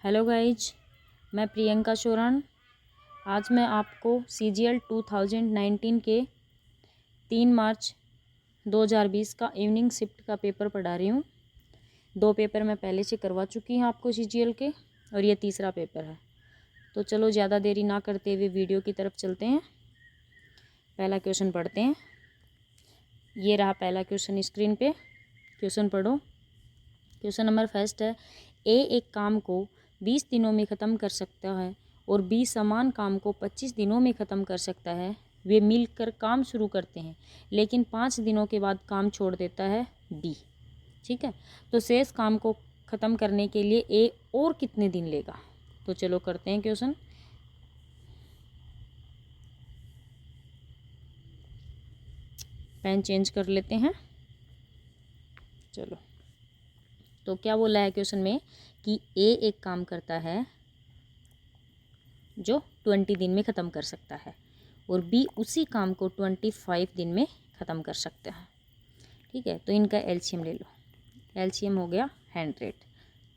Hello guys, मैं प्रियंका शोरान। आज मैं आपको CGL 2019 के 3 मार्च 2020 का इवनिंग शिफ्ट का पेपर पढ़ा रही हूँ। 2 पेपर मैं पहले से करवा चुकी हूँ आपको CGL के, और ये तीसरा पेपर है। तो चलो ज़्यादा देरी ना करते हुए वीडियो की तरफ चलते हैं। पहला क्वेश्चन पढ़ते हैं। ये रहा पहला क्वेश्चन स्क्रीन पे। क्वेश्चन पढ़ो। क्वेश्चन नंबर फर्स्ट है, एक काम को 20 दिनों में ख़त्म कर सकता है और B समान काम को 25 दिनों में ख़त्म कर सकता है। वे मिलकर काम शुरू करते हैं लेकिन 5 दिनों के बाद काम छोड़ देता है B। ठीक है, तो शेष काम को ख़त्म करने के लिए A और कितने दिन लेगा? तो चलो करते हैं क्वेश्चन। पेन चेंज कर लेते हैं। चलो, तो क्या बोला है क्वेश्चन में कि A एक काम करता है जो 20 दिन में ख़त्म कर सकता है और B उसी काम को 25 दिन में ख़त्म कर सकता है। ठीक है, तो इनका एलसीएम ले लो। एलसीएम हो गया 100,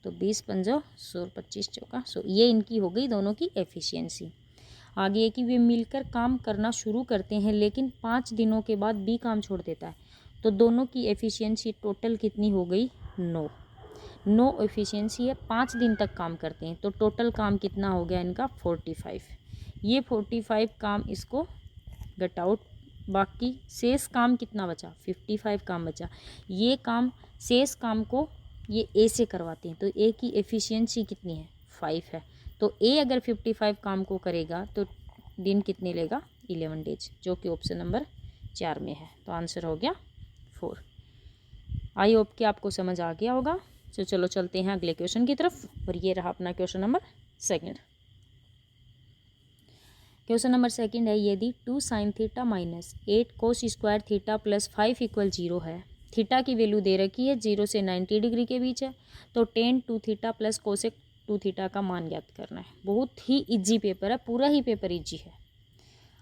तो 20 पंजो 100, 25 चौका 100। ये इनकी हो गई दोनों की एफिशिएंसी। आगे है कि वे मिलकर काम करना शुरू करते हैं लेकिन 5 दिनों के बाद B काम छोड़ देता है। तो दोनों की एफिशिएंसी टोटल कितनी हो गई? 9 एफिशिएंसी है, 5 दिन तक काम करते हैं, तो टोटल काम कितना हो गया इनका? 45। ये 45 काम इसको गट आउट, बाकी शेष काम कितना बचा? 55 काम बचा। ये काम शेष काम को ये A से करवाते हैं, तो A की एफिशिएंसी कितनी है? 5 है। तो A अगर 55 काम को करेगा तो दिन कितने लेगा? 11 डेज, जो कि ऑप्शन नंबर 4 में है। तो आंसर हो गया 4। आई होप कि आपको समझ आ गया होगा। तो चलो चलते हैं अगले क्वेश्चन की तरफ, और ये रहा अपना question number second. Question number second है, यदि 2 sin theta minus 8 cos square theta plus 5 = 0 है। थीटा की वैल्यू दे रखी है 0 से 90 डिग्री के बीच है, तो tan 2 theta plus cosec 2 theta का मान ज्ञात करना है। बहुत ही इजी पेपर है, पूरा ही पेपर इजी है।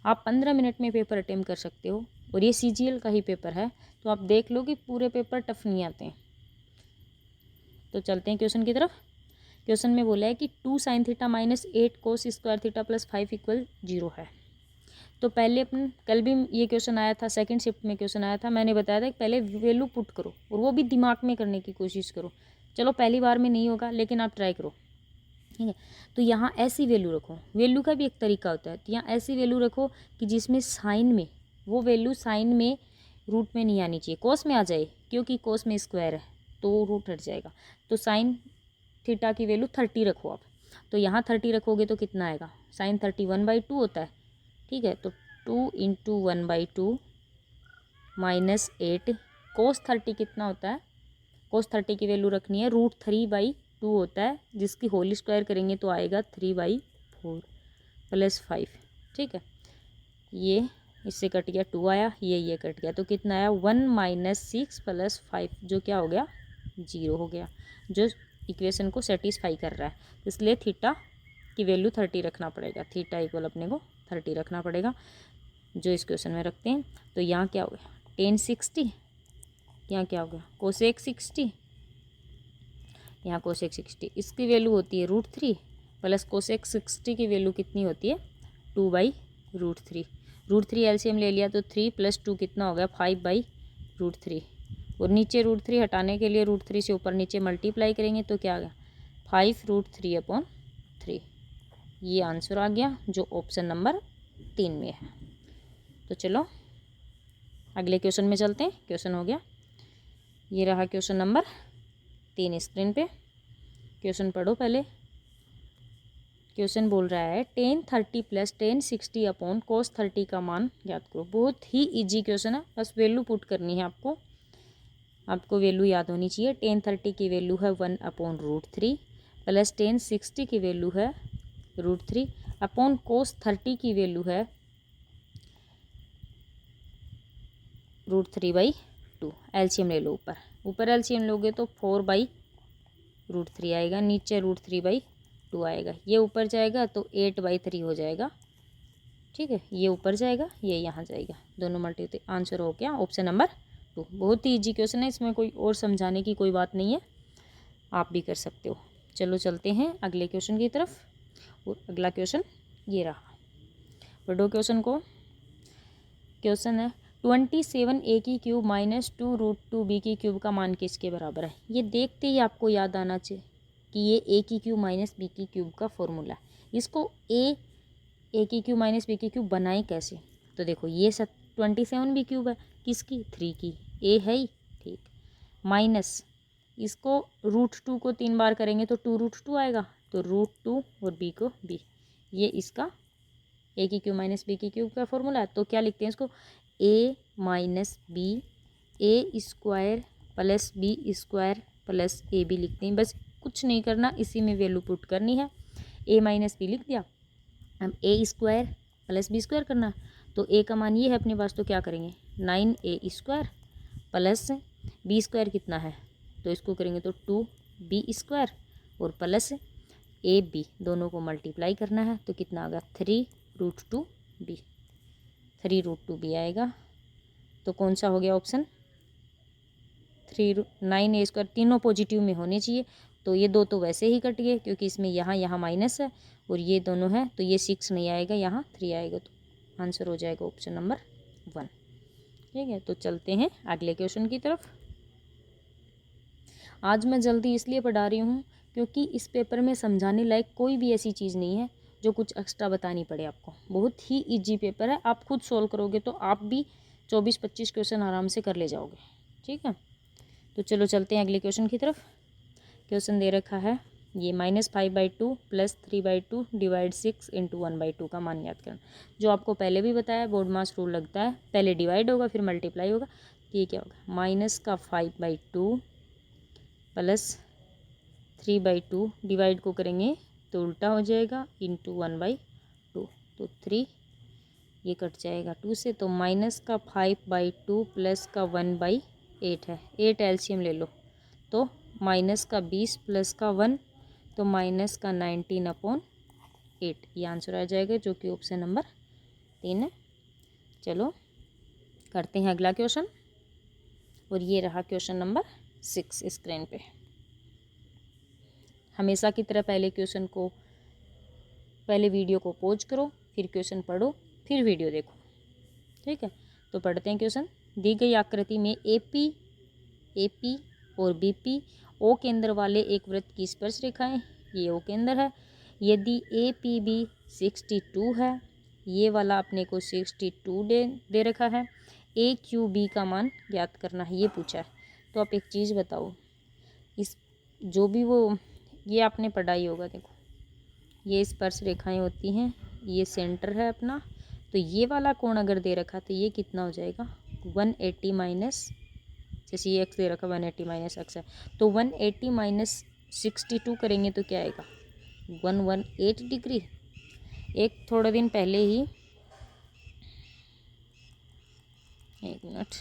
आप 15 मिनट में पेपर अटेम्प्ट कर सकते हो, और ये CGL का ही पेपर है, तो आप देख लो कि पूरे पेपर टफ नहीं आते हैं। तो चलते हैं क्वेश्चन की तरफ। क्वेश्चन में बोला है कि 2 sin theta minus 8 cos square theta plus 5 = 0 है। तो पहले अपन कल भी ये क्वेश्चन आया था, सेकंड शिफ्ट में क्वेश्चन आया था। मैंने बताया था कि पहले वैल्यू पुट करो, और वो भी दिमाग में करने की कोशिश करो। चलो पहली बार में नहीं होगा, लेकिन आप ट्राई करो। ठीक है, तो यहाँ ऐसी वैल्यू रखो। वैल्यू का भी एक तरीका होता है, तो यहाँ ऐसी वैल्यू रखो कि जिसमें साइन में वो वैल्यू साइन में रूट में नहीं आनी चाहिए, कोस में आ जाए, क्योंकि कोस में स्क्वायर है तो रूट हट जाएगा। तो साइन थीटा की वैल्यू 30 रखो आप। तो यहाँ 30 रखोगे तो कितना आएगा? साइन 30 1/2 होता है। ठीक है, तो 2 × 1/2 माइनस 8 कोस 30 कितना होता है? कोस 30 की वैल्यू रखनी है √3/2 होता है, जिसकी होल स्क्वायर करेंगे तो आएगा 3/4 प्लस 5। ठीक है, ये इससे कट गया 2 आया, ये कट गया, तो कितना आया? 1 - 6 + 5, जो क्या हो गया? 0 हो गया, जो इक्वेशन को सेटिस्फाई कर रहा है। इसलिए थीटा की वैल्यू 30 रखना पड़ेगा। थीटा इक्वल अपने को 30 रखना पड़ेगा, जो इस क्वेश्चन में रखते हैं। तो यहाँ क्या हो गया? tan 60, यहाँ क्या हो गया? कोसेक 60, यहाँ कोसेक 60, इसकी वैल्यू होती है √3 प्लस कोसेक 60 की वैल्यू कितनी होती है? 2/√3। √3 एलसीएम ले लिया, तो 3 + 2 कितना हो गया? 5/√3, और नीचे √3 हटाने के लिए √3 से ऊपर नीचे मल्टीप्लाई करेंगे तो क्या आ गया? 5√3/3। ये आंसर आ गया, जो ऑप्शन नंबर 3 में है। तो चलो अगले क्वेश्चन में चलते हैं। क्वेश्चन हो गया, ये रहा क्वेश्चन नंबर 3 स्क्रीन पे। क्वेश्चन पढ़ो पहले। क्वेश्चन बोल रहा है tan 30 + tan 60 / cos 30 का मान याद करो। बहुत ही इजी क्वेश्चन है, बस वैल्यू पुट करनी है आपको। आपको वैल्यू याद होनी चाहिए। tan 30 की वैल्यू है 1/√3 प्लस tan 60 की वैल्यू है √3 अपॉन cos 30 की वैल्यू है √3/2। एलसीएम ले लो। ऊपर एलसीएम लोगे तो 4/√3 आएगा, नीचे √3/2 आएगा। ये ऊपर जाएगा तो 8/3 हो जाएगा। ठीक है, ये ऊपर जाएगा, ये यहाँ जाएगा, दोनों मल्टी। आंसर हो गया ऑप्शन नंबर 2। बहुत ही इजी क्वेश्चन है, इसमें कोई और समझाने की कोई बात नहीं है, आप भी कर सकते हो। चलो चलते हैं अगले क्वेश्चन की तरफ। और अगला क्वेश्चन ये रहा, पढ़ो क्वेश्चन को। क्वेश्चन है 27a³ माइनस 2√2b³ का मान किसके बराबर है। ये देखते ही आपको याद आना चाहिए कि ये a³ माइनस b³ का फॉर्मूला है। इसको a³ माइनस b³ बनाए कैसे, तो देखो ये 27b³ है, किसकी, 3 की, a है ही, ठीक, माइनस इसको √2 को 3 बार करेंगे तो 2√2 आएगा, तो √2 और b को b, ये इसका a³ माइनस b³ का फॉर्मूला है। तो क्या लिखते हैं इसको, a minus b a² plus b² plus ab लिखते हैं। बस कुछ नहीं करना, इसी में वैल्यू पुट करनी है। a माइनस बी लिख दिया, अब a² प्लस b² करना, तो a का मान ये है अपने पास, तो क्या करेंगे 9a² प्लस b² कितना है, तो इसको करेंगे तो 2b² और प्लस ab, दोनों को मल्टीप्लाई करना है, तो कितना आ गया 3√2b, 3√2b आएगा। तो कौन सा हो गया ऑप्शन, 9a², तीनों पॉजिटिव में होने चाहिए, तो ये दो तो वैसे ही कट गए क्योंकि इसमें यहाँ माइनस है और ये दोनों है, तो ये 6 नहीं आएगा, यहाँ 3 आएगा, तो आंसर हो जाएगा ऑप्शन नंबर 1। ठीक है, तो चलते हैं अगले क्वेश्चन की तरफ। आज मैं जल्दी इसलिए पढ़ा रही हूँ क्योंकि इस पेपर में समझाने लायक कोई भी ऐसी चीज़ नहीं है जो कुछ एक्स्ट्रा बतानी पड़े आपको। बहुत ही इजी पेपर है, आप खुद सोल्व करोगे तो आप भी 24-25 क्वेश्चन आराम से कर ले जाओगे। ठीक है, तो चलो चलते हैं अगले क्वेश्चन की तरफ। क्वेश्चन दे रखा है ये -5/2 प्लस 3/2 डिवाइड 6 इंटू 1/2 का मान याद करना। जो आपको पहले भी बताया, बोर्ड मास रूल लगता है, पहले डिवाइड होगा फिर मल्टीप्लाई होगा। ये क्या होगा, -5/2 प्लस 3/2, डिवाइड को करेंगे तो उल्टा हो जाएगा, इंटू 1/2, तो 3 ये कट जाएगा 2 से, तो -5/2 प्लस का 1/8 है, 8 एलसीएम ले लो, तो -20 प्लस का 1, तो -19/8, ये आंसर आ जाएगा, जो कि ऑप्शन नंबर 3 है। चलो करते हैं अगला क्वेश्चन, और ये रहा क्वेश्चन नंबर 6 स्क्रीन पे। हमेशा की तरह पहले वीडियो को पॉज करो, फिर क्वेश्चन पढ़ो, फिर वीडियो देखो। ठीक है, तो पढ़ते हैं क्वेश्चन। दी गई आकृति में एपी और बीपी ओ केंद्र वाले एक वृत्त की स्पर्श रेखाएं, ये ओ केंद्र है। यदि APB 62 है, ये वाला अपने को 62 दे रखा है, AQB का मान ज्ञात करना है, ये पूछा है। तो आप एक चीज़ बताओ, इस जो भी वो ये आपने पढ़ाई होगा, देखो ये स्पर्श रेखाएं होती हैं, ये सेंटर है अपना, तो ये वाला कोण अगर दे रखा तो ये कितना हो जाएगा 180 माइनस, जैसे ये एक्स दे रखा 180 माइनस एक्स है, तो 180 माइनस 62 करेंगे तो क्या आएगा 118 डिग्री। एक थोड़े दिन पहले ही, एक मिनट,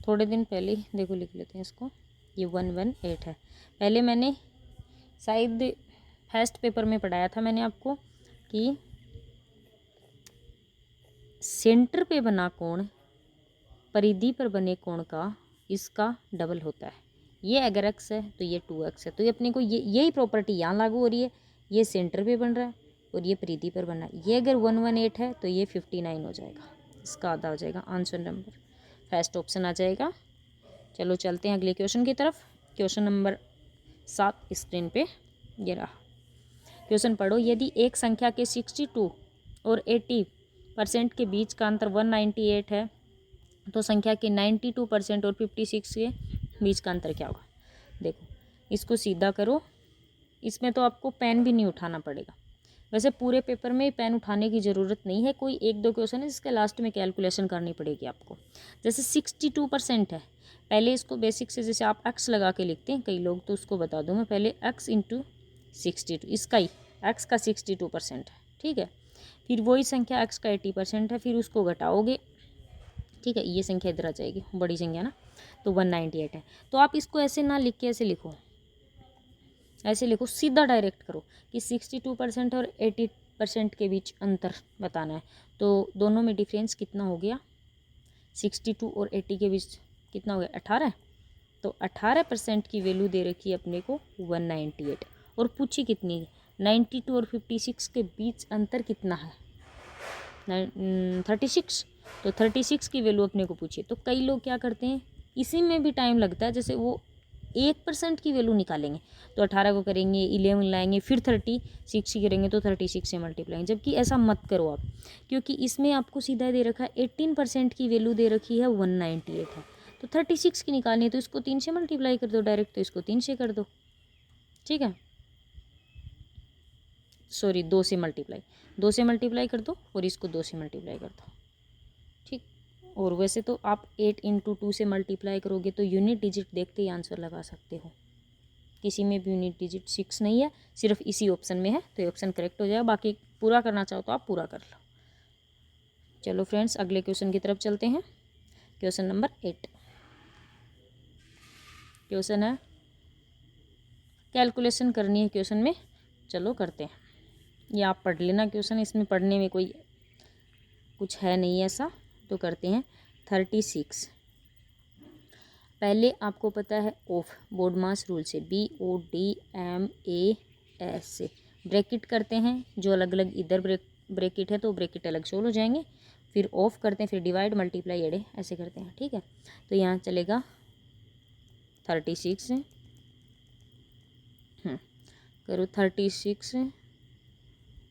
थोड़े दिन पहले ही देखो लिख लेते हैं इसको, ये 118 है। पहले मैंने शायद फर्स्ट पेपर में पढ़ाया था मैंने आपको कि सेंटर पे बना कोण परिधि पर बने कोण का इसका डबल होता है। ये अगर x है तो ये 2x है, तो ये अपने को यही प्रॉपर्टी यहाँ लागू हो रही है। ये सेंटर पे बन रहा है और ये परिधि पर बन रहा है। ये अगर 118 है तो ये 59 हो जाएगा, इसका आधा हो जाएगा, आंसर नंबर फर्स्ट ऑप्शन आ जाएगा। चलो चलते हैं अगले क्वेश्चन की तरफ। क्वेश्चन नंबर 7 स्क्रीन पे ये रहा। क्वेश्चन पढ़ो, यदि एक संख्या के 62 और 80% के बीच का अंतर 198 है, तो संख्या के 92% और 56 के बीच का अंतर क्या होगा। देखो इसको सीधा करो, इसमें तो आपको पेन भी नहीं उठाना पड़ेगा। वैसे पूरे पेपर में पेन उठाने की ज़रूरत नहीं है, कोई 1-2 क्वेश्चन है जिसके लास्ट में कैलकुलेशन करनी पड़ेगी आपको। जैसे 62% है, पहले इसको बेसिक से जैसे आप एक्स लगा के लिखते हैं कई लोग, तो उसको बता दूँ मैं, पहले x इंटू 62, इसका ही x का 62% है, ठीक है। फिर वही संख्या x का 80% है, फिर उसको घटाओगे, ठीक है, ये संख्या इधर आ जाएगी, बड़ी संख्या ना, तो 198 है। तो आप इसको ऐसे ना लिख के ऐसे लिखो, ऐसे लिखो, सीधा डायरेक्ट करो कि 62% और 80% के बीच अंतर बताना है। तो दोनों में डिफरेंस कितना हो गया, 62 और 80 के बीच कितना हो गया 18, तो 18% की वैल्यू दे रखी है अपने को 198 और पूछी कितनी है 92 और 56 के बीच अंतर कितना है 36। तो 36 की वैल्यू अपने को पूछिए। तो कई लोग क्या करते हैं इसी में भी टाइम लगता है, जैसे वो 1% की वैल्यू निकालेंगे तो 18 को करेंगे 11 लाएंगे फिर 36 की करेंगे तो 36 से मल्टीप्लाई, जबकि ऐसा मत करो आप, क्योंकि इसमें आपको सीधा दे रखा है 18% की वैल्यू दे रखी है 198 है, तो 36 की निकालनी है तो इसको 3 से मल्टीप्लाई कर दो डायरेक्ट, तो इसको 3 से कर दो, ठीक है, सॉरी 2 से मल्टीप्लाई कर दो और इसको 2 से मल्टीप्लाई कर दो, ठीक। और वैसे तो आप 8 × 2 से मल्टीप्लाई करोगे तो यूनिट डिजिट देखते ही आंसर लगा सकते हो, किसी में भी यूनिट डिजिट 6 नहीं है, सिर्फ इसी ऑप्शन में है, तो ये ऑप्शन करेक्ट हो जाएगा। बाकी पूरा करना चाहो तो आप पूरा कर लो। चलो फ्रेंड्स अगले क्वेश्चन की तरफ चलते हैं। क्वेश्चन नंबर 8 क्वेश्चन है, कैलकुलेशन करनी है क्वेश्चन में, चलो करते हैं। ये आप पढ़ लेना क्वेश्चन, इसमें पढ़ने में कोई कुछ है नहीं ऐसा, तो करते हैं। 36 पहले आपको पता है ऑफ बोर्ड मास रूल से BODMAS से ब्रैकेट करते हैं, जो अलग अलग इधर ब्रैकेट है तो ब्रैकेट अलग सोल्व हो जाएंगे, फिर ऑफ करते हैं, फिर डिवाइड मल्टीप्लाई एड ऐसे करते हैं, ठीक है। तो यहाँ चलेगा 36 करो 36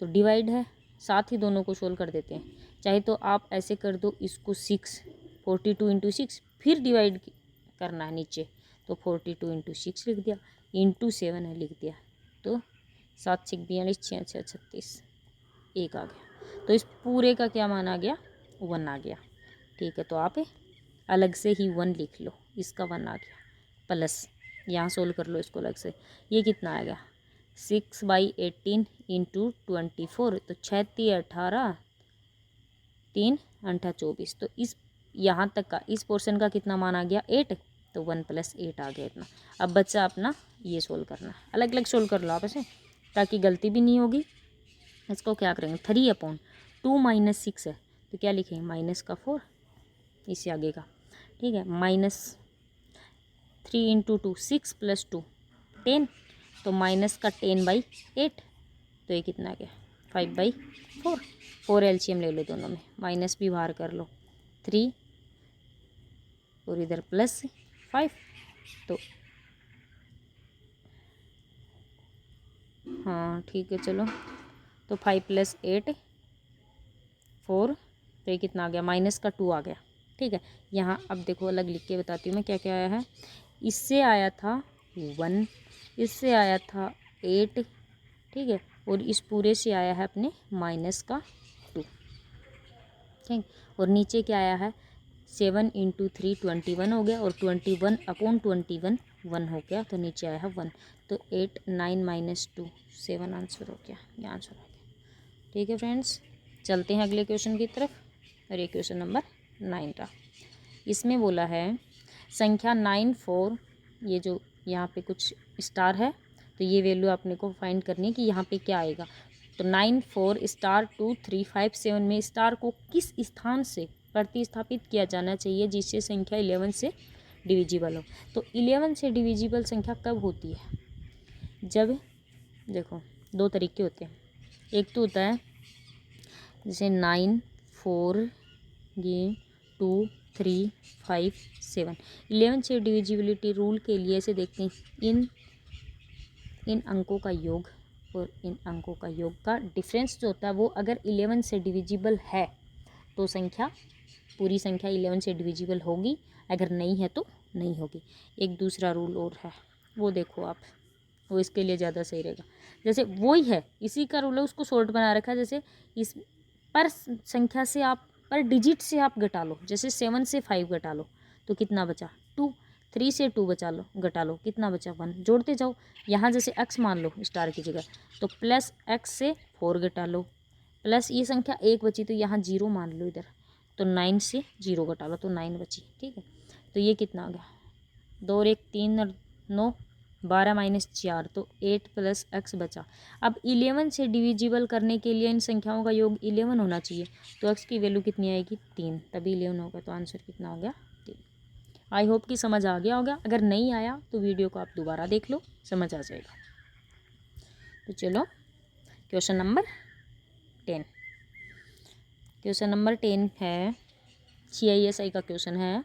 तो डिवाइड है, साथ ही दोनों को सोल्व कर देते हैं। चाहे तो आप ऐसे कर दो इसको 6 42 × 6 फिर डिवाइड करना है नीचे, तो 42 × 6 लिख दिया, × 7 है लिख दिया, तो 7 6 42 6 6 36 1 आ गया। तो इस पूरे का क्या मान आ गया 1 आ गया, ठीक है। तो आप अलग से ही 1 लिख लो, इसका 1 आ गया, प्लस यहाँ सोल्व कर लो इसको अलग से, ये कितना आएगा 6/18 × 24, तो 6 × 18 3 × 24, तो इस यहाँ तक का इस पोर्शन का कितना मान आ गया 8, तो 1 + 8 आ गया इतना। अब बच्चा अपना ये सोल्व करना, अलग अलग सोल्व कर लो आप ऐसे, ताकि गलती भी नहीं होगी। इसको क्या करेंगे 3/2 - 6 है तो क्या लिखेंगे -4 इससे आगे का, ठीक है। -3 × 2 6 + 2 10, तो -10/8, तो ये कितना आ गया 5/4, 4 एलसीएम ले लो दोनों में, माइनस भी बाहर कर लो 3 और इधर +5, तो हाँ ठीक है चलो, तो 5 + 8 4, तो ये कितना आ गया -2 आ गया, ठीक है। यहाँ अब देखो अलग लिख के बताती हूँ मैं क्या क्या आया है। इससे आया था 1, इससे आया था 8, ठीक है, और इस पूरे से आया है अपने -2, ठीक। और नीचे क्या आया है 7 × 3 21 हो गया, और 21/21 1 हो गया, तो नीचे आया है 1, तो 8 9 - 2 7 आंसर हो गया, ये आंसर हो गया, ठीक है फ्रेंड्स। चलते हैं अगले क्वेश्चन की तरफ, और ये क्वेश्चन नंबर 9 रहा। इसमें बोला है संख्या 94, ये जो यहाँ पे कुछ स्टार है तो ये वैल्यू आपने को फाइंड करनी है कि यहाँ पे क्या आएगा। तो 94 * 2 3 5 7 में स्टार को किस स्थान से प्रतिस्थापित किया जाना चाहिए जिससे संख्या 11 से डिविजिबल हो। तो 11 से डिविजिबल संख्या कब होती है, जब देखो 2 तरीके होते हैं, एक तो होता है जैसे 9 4 ये 2 3 5 7, 11 से डिविजिबिलिटी रूल के लिए ऐसे देखते हैं इन अंकों का योग और इन अंकों का योग का डिफरेंस जो होता है वो अगर 11 से डिविजिबल है तो संख्या पूरी संख्या 11 से डिविजिबल होगी, अगर नहीं है तो नहीं होगी। एक दूसरा रूल और है वो देखो आप, वो इसके लिए ज़्यादा सही रहेगा। जैसे वही है इसी का रूल है, उसको शॉर्ट बना रखा है। जैसे इस पर संख्या से आप पर डिजिट से आप घटा लो, जैसे 7 से 5 घटा लो तो कितना बचा 2, 3 से 2 घटा लो कितना बचा 1, जोड़ते जाओ। यहाँ जैसे x मान लो स्टार की जगह, तो +x से 4 घटा लो, प्लस ये संख्या 1 बची तो यहाँ 0 मान लो इधर, तो 9 से 0 घटा लो तो 9 बची, ठीक है। तो ये कितना आ गया 2 और 1 3 और 9 12 - 4, तो 8 + x बचा। अब 11 से डिविजिबल करने के लिए इन संख्याओं का योग 11 होना चाहिए, तो x की वैल्यू कितनी आएगी 3, तभी 11 होगा, तो आंसर कितना हो गया 3। आई होप कि समझ आ गया होगा। अगर नहीं आया तो वीडियो को आप दोबारा देख लो, समझ आ जाएगा। तो चलो क्वेश्चन नंबर 10। क्वेश्चन नंबर 10 है, CISI का क्वेश्चन है।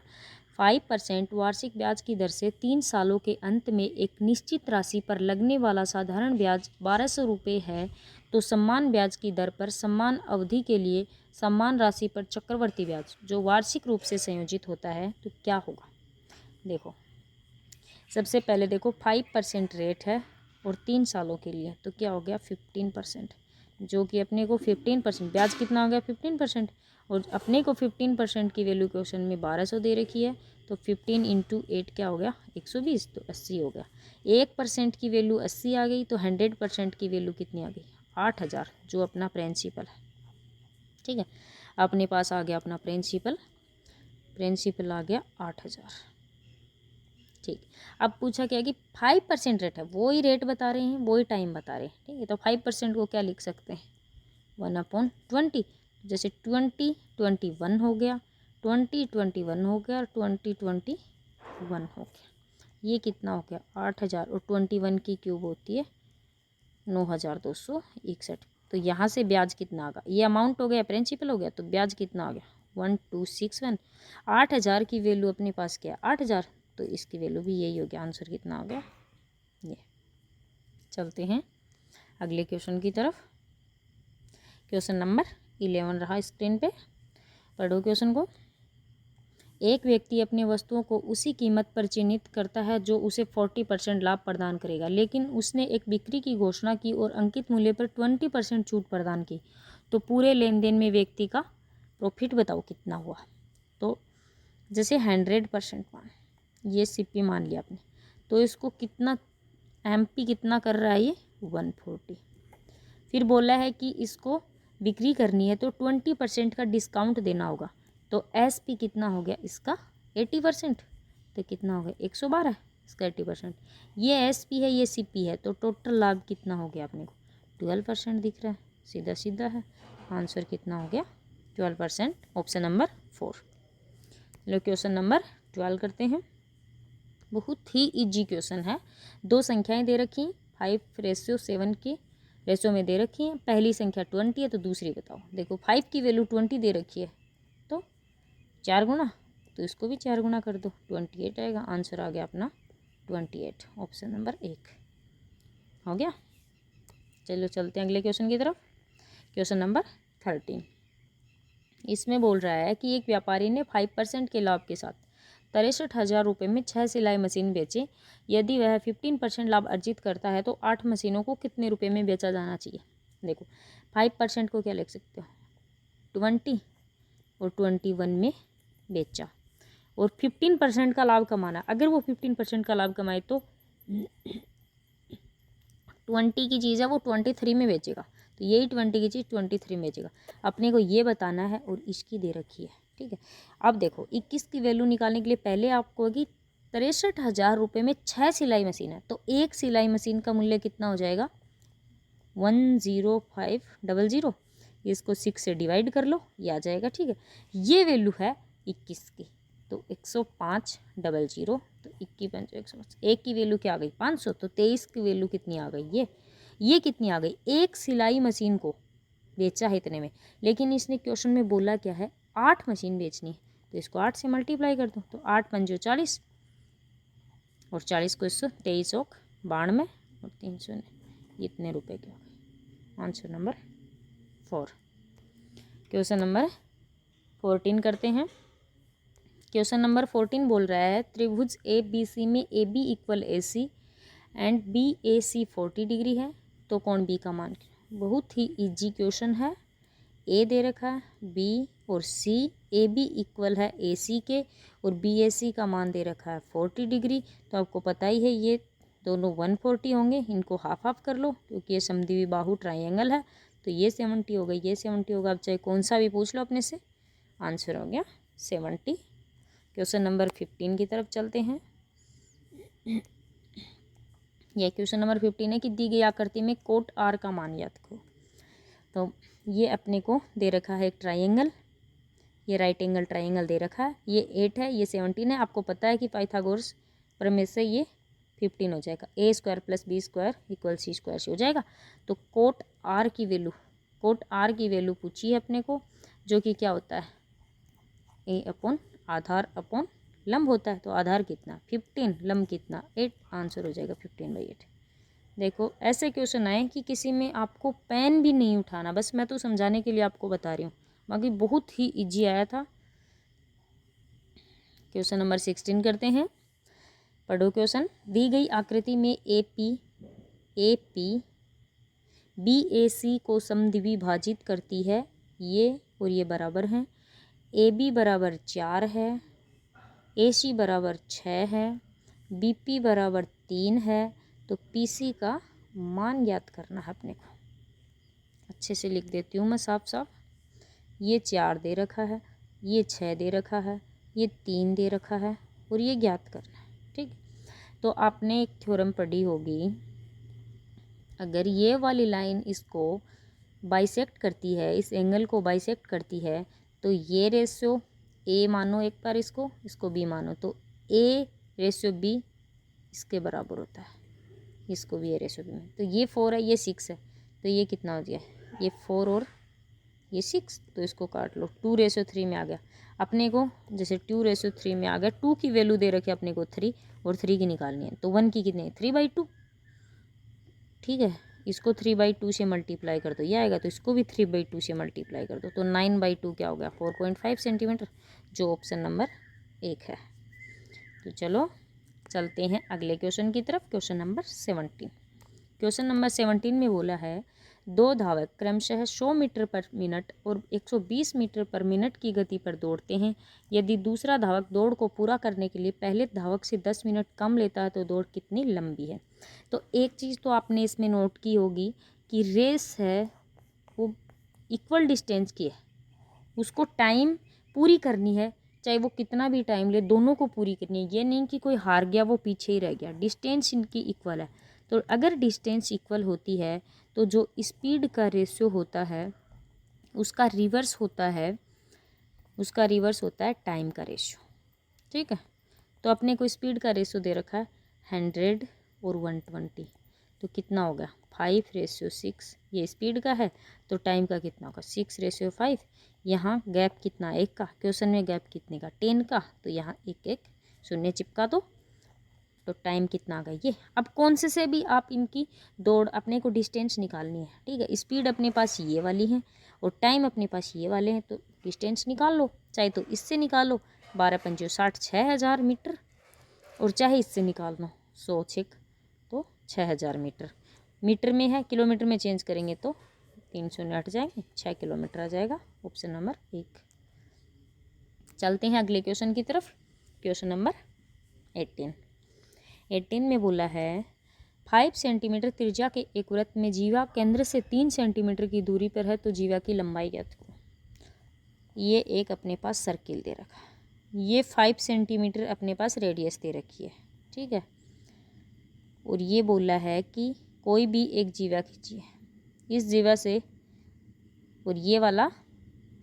5% वार्षिक ब्याज की दर से 3 सालों के अंत में एक निश्चित राशि पर लगने वाला साधारण ब्याज 1200 रुपये है, तो समान ब्याज की दर पर समान अवधि के लिए समान राशि पर चक्रवर्ती ब्याज जो वार्षिक रूप से संयोजित होता है तो क्या होगा। देखो सबसे पहले देखो 5% रेट है और 3 सालों के लिए, तो क्या हो गया 15%, जो कि अपने को 15% ब्याज कितना हो गया 15%, और अपने को 15% की वैल्यू क्वेश्चन में 1200 दे रखी है, तो 15 इंटू 8 क्या हो गया 120, तो 80 हो गया। 1% की वैल्यू 80 आ गई, तो 100% की वैल्यू कितनी आ गई 8000, जो अपना प्रिंसिपल है। ठीक है, अपने पास आ गया अपना प्रिंसिपल आ गया 8000। ठीक, अब पूछा क्या कि 5% रेट है, वो ही रेट बता रहे हैं, वो ही टाइम बता रहे हैं। ठीक है, तो 5% को क्या लिख सकते हैं 1/20, जैसे 2021 हो गया, 2021 हो गया, 2021 हो गया, ये कितना हो गया 8000, और 21 की क्यूब होती है 9261। तो यहाँ से ब्याज कितना आ गया, ये अमाउंट हो गया प्रिंसिपल हो गया, तो ब्याज कितना आ गया 1261। 8000 की वैल्यू अपने पास क्या है 8000, तो इसकी वैल्यू भी यही हो गया। आंसर कितना आ गया ये। चलते हैं अगले क्वेश्चन की तरफ। क्वेश्चन नंबर 11 रहा स्क्रीन पे, पढ़ो क्वेश्चन को। एक व्यक्ति अपनी वस्तुओं को उसी कीमत पर चिन्हित करता है जो उसे 40% लाभ प्रदान करेगा, लेकिन उसने एक बिक्री की घोषणा की और अंकित मूल्य पर 20% छूट प्रदान की, तो पूरे लेन देन में व्यक्ति का प्रॉफिट बताओ कितना हुआ। तो जैसे 100% मान, ये CP मान लिया आपने, तो इसको कितना MP कितना कर रहा है ये 140। फिर बोला है कि इसको बिक्री करनी है तो 20% का डिस्काउंट देना होगा, तो SP कितना हो गया इसका 80%, तो कितना हो गया 112, इसका 80%। ये SP है, ये CP है, तो टोटल लाभ कितना हो गया अपने को 12% दिख रहा है, सीधा सीधा है। आंसर कितना हो गया 12%, ऑप्शन नंबर 4। चलो क्वेश्चन नंबर 12 करते हैं। बहुत ही इजी क्वेश्चन है। दो संख्याएं दे रखी हैं, 5:7 की रेशो में दे रखी हैं। पहली संख्या 20 है, तो दूसरी बताओ। देखो 5 की वैल्यू 20 दे रखी है, तो 4 गुना, तो इसको भी 4 गुना कर दो, 28 आएगा। आंसर आ गया अपना 28, ऑप्शन नंबर 1 हो गया। चलो चलते हैं अगले क्वेश्चन की तरफ। क्वेश्चन नंबर 13, इसमें बोल रहा है कि एक व्यापारी ने 5% के लाभ के साथ 63,000 रुपये में 6 सिलाई मशीन बेचे। यदि वह 15% लाभ अर्जित करता है तो 8 मशीनों को कितने रुपए में बेचा जाना चाहिए। देखो 5% को क्या लिख सकते हो 20, और 21 में बेचा, और 15% का लाभ कमाना। अगर वो 15% का लाभ कमाए तो 20 की चीज़ है वो 23 में बेचेगा, तो यही 20 की चीज़ 23 में बेचेगा। अपने को ये बताना है, और इसकी दे रखी है। ठीक है, अब देखो 21 की वैल्यू निकालने के लिए पहले आपको होगी 63,000 रुपये में 6 सिलाई मशीन है, तो एक सिलाई मशीन का मूल्य कितना हो जाएगा 10500। इसको 6 से डिवाइड कर लो, ये आ जाएगा। ठीक है, ये वैल्यू है 21 की, तो 10500, तो 21 5 105, एक की वैल्यू क्या आ गई 500, तो 23 की वैल्यू कितनी आ गई ये कितनी आ गई। एक सिलाई मशीन को बेचा है इतने में, लेकिन इसने क्वेश्चन में बोला क्या है 8 मशीन बेचनी है, तो इसको 8 से मल्टीप्लाई कर दो, तो 8 पंजो 40, और 40 को 123 और 92, और 300 इतने रुपए के हो गए। Answer number 4। क्वेश्चन नंबर 14 करते हैं। क्वेश्चन नंबर 14 बोल रहा है त्रिभुज ABC में AB = AC and BAC 40 degree है, तो कोण B का मान। बहुत ही इजी क्वेश्चन है। A दे रखा है, B और C, AB इक्वल है AC के, और BAC का मान दे रखा है 40 डिग्री। तो आपको पता ही है ये दोनों 140 होंगे, इनको हाफ हाफ कर लो क्योंकि ये समद्विबाहु ट्राइंगल है, तो ये 70 होगा, ये 70 होगा। अब चाहे कौन सा भी पूछ लो अपने से, आंसर हो गया 70। क्वेश्चन नंबर 15 की तरफ चलते हैं। यह क्वेश्चन नंबर 15 है कि दी गई आकृति में कोट R का मान याद करो। तो ये अपने को दे रखा है एक ट्राइंगल, ये राइट एंगल ट्राइंगल दे रखा है, ये 8 है, ये 17 है। आपको पता है कि पाइथागोरस प्रमेय से ये 15 हो जाएगा। A square plus B square equal C square से हो जाएगा। तो कोट आर की वैल्यू पूछी है अपने को, जो कि क्या होता है, ए अपॉन आधार अपॉन लंब होता है। तो आधार कितना 15, लंब कितना 8, आंसर हो जाएगा 15/8। देखो ऐसे क्वेश्चन आए कि किसी में आपको पेन भी नहीं उठाना, बस मैं तो समझाने के लिए आपको बता रही हूँ, बाकी बहुत ही इजी आया था। क्वेश्चन नंबर 16 करते हैं। पढ़ो क्वेश्चन। दी गई आकृति में ए पी बी ए सी को समद्विभाजित करती है, ये और ये बराबर हैं। ए बी बराबर 4 है, ए सी बराबर 6 है, बी पी बराबर 3 है। तो पी सी का मान ज्ञात करना है अपने को। अच्छे से लिख देती हूँ मैं साफ साफ। ये 4 दे रखा है, ये 6 दे रखा है, ये 3 दे रखा है और ये ज्ञात करना है। ठीक, तो आपने एक थ्योरम पढ़ी होगी, अगर ये वाली लाइन इसको बाइसेक्ट करती है, इस एंगल को बाइसेक्ट करती है, तो ये रेशियो ए मानो, एक बार इसको बी मानो, तो ए रेशियो बी इसके बराबर होता है, इसको भी ए रेशियो बी में। तो ये 4 है, ये 6 है, तो ये कितना हो गया, ये 4 और ये 6, तो इसको काट लो। 2:3 में आ गया अपने को। जैसे 2:3 में आ गया, 2 की वैल्यू दे रखी है अपने को 3 और 3 की निकालनी है, तो 1 की कितनी है 3/2। ठीक है, इसको 3/2 से मल्टीप्लाई कर दो, ये आएगा, तो इसको भी 3/2 से मल्टीप्लाई कर दो, तो 9/2 क्या हो गया 4.5 सेंटीमीटर, जो ऑप्शन नंबर 1 है। तो चलो चलते हैं अगले क्वेश्चन की तरफ। Question number 17। क्वेश्चन नंबर 17 में बोला है, दो धावक क्रमशः 100 मीटर पर मिनट और 120 मीटर पर मिनट की गति पर दौड़ते हैं। यदि दूसरा धावक दौड़ को पूरा करने के लिए पहले धावक से 10 मिनट कम लेता है तो दौड़ कितनी लंबी है। तो एक चीज़ तो आपने इसमें नोट की होगी कि रेस है वो इक्वल डिस्टेंस की है, उसको टाइम पूरी करनी है, चाहे वो कितना भी टाइम ले, दोनों को पूरी करनी है। ये नहीं कि कोई हार गया वो पीछे ही रह गया, डिस्टेंस इनकी इक्वल है। तो अगर डिस्टेंस इक्वल होती है तो जो स्पीड का रेशियो होता है उसका रिवर्स होता है, टाइम का रेशियो। ठीक है, तो अपने को स्पीड का रेशियो दे रखा है 100 और 120, तो कितना हो गया 5:6। ये स्पीड का है, तो टाइम का कितना होगा 6:5। यहाँ गैप कितना 1 का, क्वेश्चन में गैप कितने का 10 का, तो यहाँ 1 शून्य चिपका दो, तो टाइम कितना आ गया ये। अब कौन से भी आप इनकी दौड़ अपने को डिस्टेंस निकालनी है। ठीक है, स्पीड अपने पास ये वाली है और टाइम अपने पास ये वाले हैं, तो डिस्टेंस निकाल लो, चाहे तो इससे निकालो 12×5 = 60, 6000 मीटर, और चाहे इससे निकाल लो 100 6 तो 6000 मीटर। मीटर में है, किलोमीटर में चेंज करेंगे तो 3 शून्य हट जाएंगे, 6 किलोमीटर आ जाएगा, ऑप्शन नंबर 1। चलते हैं अगले क्वेश्चन की तरफ। क्वेश्चन नंबर 18 में बोला है 5 सेंटीमीटर त्रिज्या के एक वृत्त में जीवा केंद्र से 3 सेंटीमीटर की दूरी पर है, तो जीवा की लंबाई ज्ञात करो। ये एक अपने पास सर्किल दे रखा है, ये 5 सेंटीमीटर अपने पास रेडियस दे रखी है। ठीक है, और ये बोला है कि कोई भी एक जीवा खींचिए इस जीवा से, और ये वाला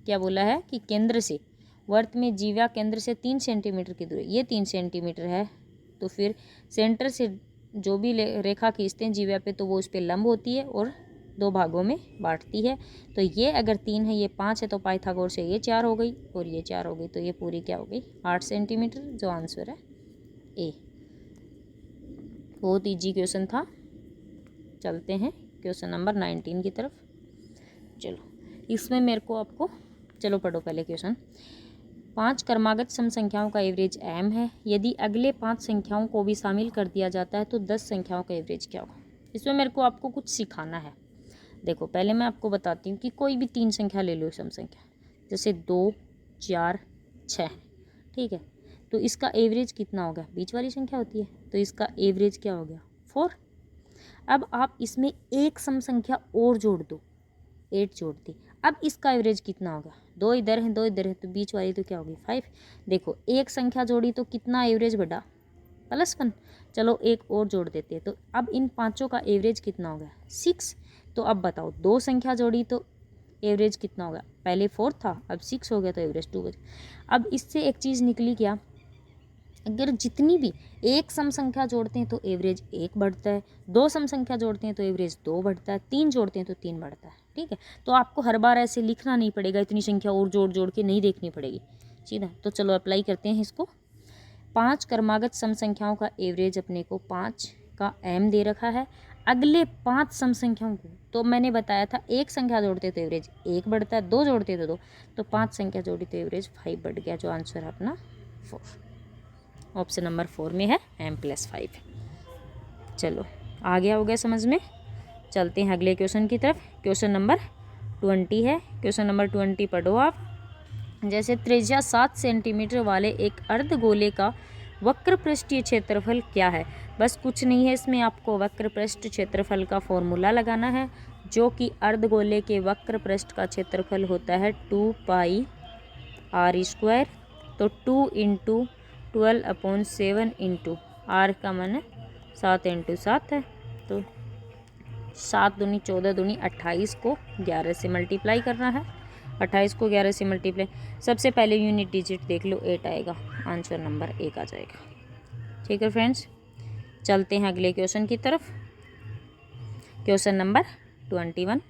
क्या बोला है कि केंद्र से, वृत्त में जीवा केंद्र से 3 सेंटीमीटर की दूरी, ये 3 सेंटीमीटर है, तो फिर सेंटर से जो भी रेखा खींचते हैं जीवा पे, तो वो उस पर लंब होती है और 2 भागों में बांटती है। तो ये अगर 3 है, ये 5 है, तो पाइथागोरस से ये 4 हो गई और ये 4 हो गई, तो ये पूरी क्या हो गई 8 सेंटीमीटर, जो आंसर है ए। बहुत ईजी क्वेश्चन था। चलते हैं क्वेश्चन नंबर 19 की तरफ। चलो इसमें मेरे को आपको, चलो पढ़ो पहले क्वेश्चन। 5 क्रमागत सम संख्याओं का एवरेज m है, यदि अगले 5 संख्याओं को भी शामिल कर दिया जाता है तो 10 संख्याओं का एवरेज क्या होगा। इसमें मेरे को आपको कुछ सिखाना है। देखो पहले मैं आपको बताती हूँ कि कोई भी 3 संख्या ले लो सम संख्या, जैसे 2 4 6, ठीक है, तो इसका एवरेज कितना हो गया, बीच वाली संख्या होती है, तो इसका एवरेज क्या हो गया 4। अब आप इसमें एक सम संख्या और जोड़ दो, 8 जोड़ दी, अब इसका एवरेज कितना होगा, 2 इधर है 2 इधर है, तो बीच वाली तो क्या होगी 5। देखो एक संख्या जोड़ी तो कितना एवरेज बढ़ा +1, चलो एक और जोड़ देते हैं, तो अब इन पांचों का एवरेज कितना हो गया 6। तो अब बताओ 2 संख्या जोड़ी तो एवरेज कितना होगा, पहले 4 था अब 6 हो गया तो एवरेज 2 बचा। अब इससे एक चीज़ निकली क्या, अगर जितनी भी एक सम संख्या जोड़ते हैं तो एवरेज 1 बढ़ता है, 2 सम संख्या जोड़ते हैं तो एवरेज 2 बढ़ता है, 3 जोड़ते हैं तो 3 बढ़ता है। ठीक है, तो आपको हर बार ऐसे लिखना नहीं पड़ेगा, इतनी संख्या और जोड़ जोड़ के नहीं देखनी पड़ेगी सीधा। तो चलो अप्लाई करते हैं इसको। 5 क्रमागत सम संख्याओं का एवरेज अपने को 5 का m दे रखा है। अगले 5 सम संख्याओं को तो मैंने बताया था एक संख्या जोड़ते तो एवरेज 1 बढ़ता है, 2 जोड़ते तो 2, तो 5 संख्या जोड़ी तो एवरेज 5 बढ़ गया, जो आंसर है अपना 4। ऑप्शन नंबर 4 में है m+5। चलो आ गया, हो गया समझ में। चलते हैं अगले क्वेश्चन की तरफ। क्वेश्चन नंबर 20 है। क्वेश्चन नंबर 20 पढ़ो आप। जैसे त्रिज्या 7 सेंटीमीटर वाले एक अर्धगोले का वक्र पृष्ठीय क्षेत्रफल क्या है। बस कुछ नहीं है, इसमें आपको वक्र पृष्ठ क्षेत्रफल का फॉर्मूला लगाना है, जो कि अर्धगोले के वक्र पृष्ठ का क्षेत्रफल होता है 2πr²। तो 2 × 12/7 इंटू r का मान 7 × 7 है, तो 7 दूनी 14 दूनी 28 को 11 से मल्टीप्लाई करना है। 28 को 11 से मल्टीप्लाई, सबसे पहले यूनिट डिजिट देख लो 8 आएगा, आंसर नंबर 1 आ जाएगा। ठीक है फ्रेंड्स, चलते हैं अगले क्वेश्चन की तरफ। Question number 21।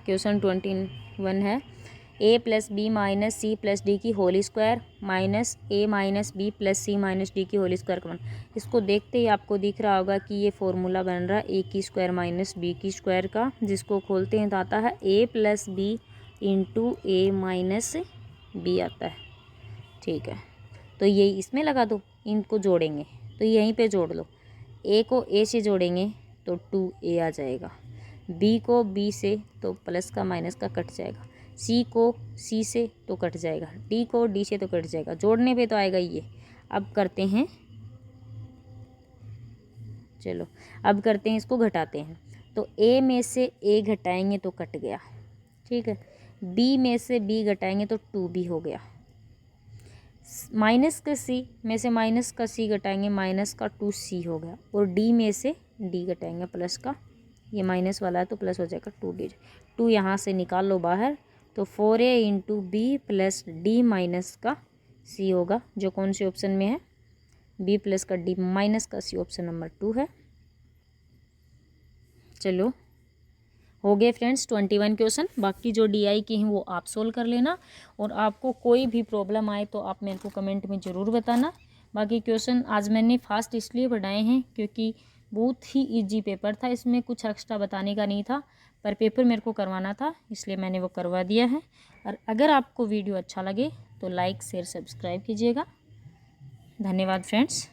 क्वेश्चन 21 है a + b - c + d की whole square minus a - b + c - d की होल स्क्वायर का मान। इसको देखते ही आपको दिख रहा होगा कि ये फॉर्मूला बन रहा है a की स्क्वायर माइनस b की स्क्वायर का, जिसको खोलते हैं तो आता है a + b × a - b आता है। ठीक है, तो यही इसमें लगा दो, इनको जोड़ेंगे तो यहीं पे जोड़ लो। a को a से जोड़ेंगे तो 2a आ जाएगा, b को b से तो प्लस का माइनस का कट जाएगा, c को c से तो कट जाएगा, d को d से तो कट जाएगा, जोड़ने पे तो आएगा ये। अब करते हैं, चलो अब करते हैं इसको घटाते हैं। तो a में से a घटाएंगे तो कट गया, ठीक है। b में से b घटाएंगे तो 2b हो गया। माइनस का c में से माइनस का c घटाएंगे, माइनस का 2c हो गया। और d में से d घटाएंगे, प्लस का, ये माइनस वाला है तो प्लस हो जाएगा 2d। 2 यहाँ से निकाल लो बाहर, तो 4a × b + d माइनस का c होगा, जो कौन से ऑप्शन में है, b + का d माइनस का c, ऑप्शन नंबर 2 है। चलो हो गए फ्रेंड्स 21 क्वेश्चन। बाकी जो DI के हैं वो आप सोल्व कर लेना, और आपको कोई भी प्रॉब्लम आए तो आप मेरे को कमेंट में ज़रूर बताना। बाकी क्वेश्चन आज मैंने फास्ट इसलिए बढ़ाए हैं क्योंकि बहुत ही इजी पेपर था, इसमें कुछ एक्स्ट्रा बताने का नहीं था, पर पेपर मेरे को करवाना था इसलिए मैंने वो करवा दिया है। और अगर आपको वीडियो अच्छा लगे तो लाइक शेयर सब्सक्राइब कीजिएगा। धन्यवाद फ्रेंड्स।